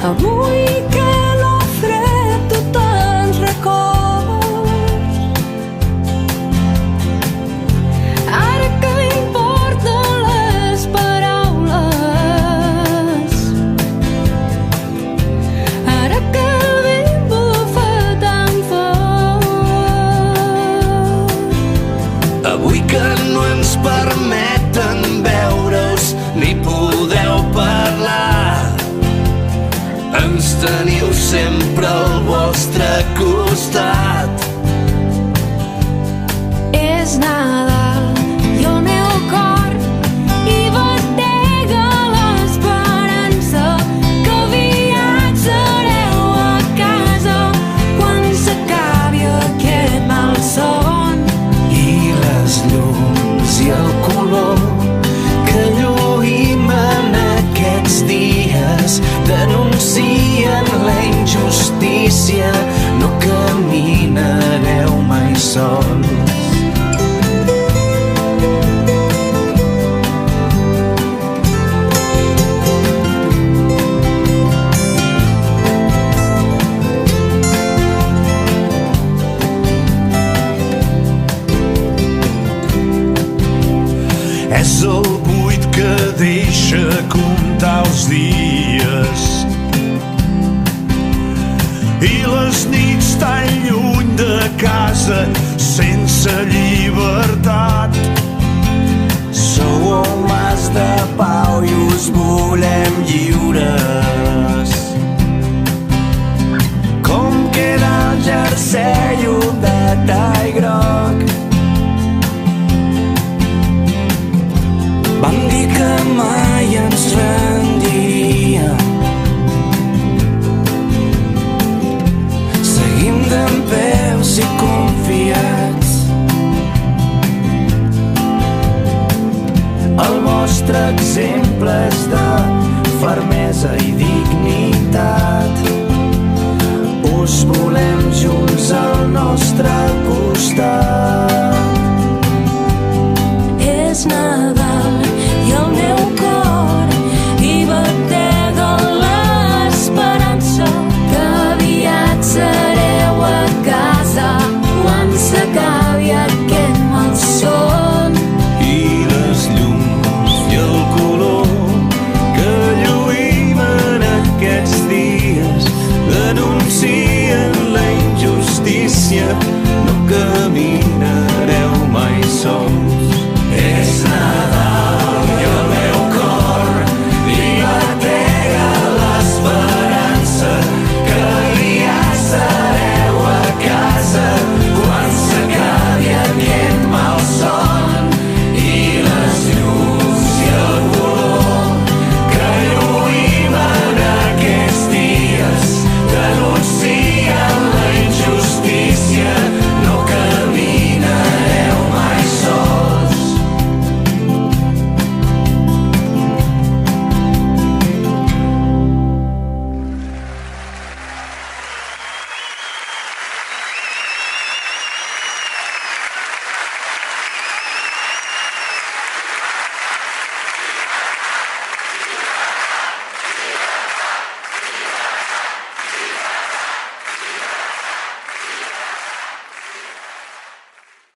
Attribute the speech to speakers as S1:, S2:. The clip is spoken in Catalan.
S1: Avui que lo fred tu tants records, ara que importen les paraules, ara que el vent bufa tan fort,
S2: avui que no ens permeten veure-us ni podeu parlar, ens teniu sempre al vostre costat.
S1: és Nadal i el meu cor hi batega l'esperança que aviat sereu a casa quan s'acabi aquest malson.
S2: I les llums i el color que lluïm en aquests dies denuncien la injustícia, no caminareu mai sols. És el buit que deixa comptar els dies i les nits tan lluny de casa sense llibertat. Sou homes de pau i us volem lliures. Com queda el jersei ondat i groc? Vam dir que mai ens rendíem. Seguim dempeus i confiats. El vostre exemple és de fermesa i dignitat. Us volem junts al nostre costat.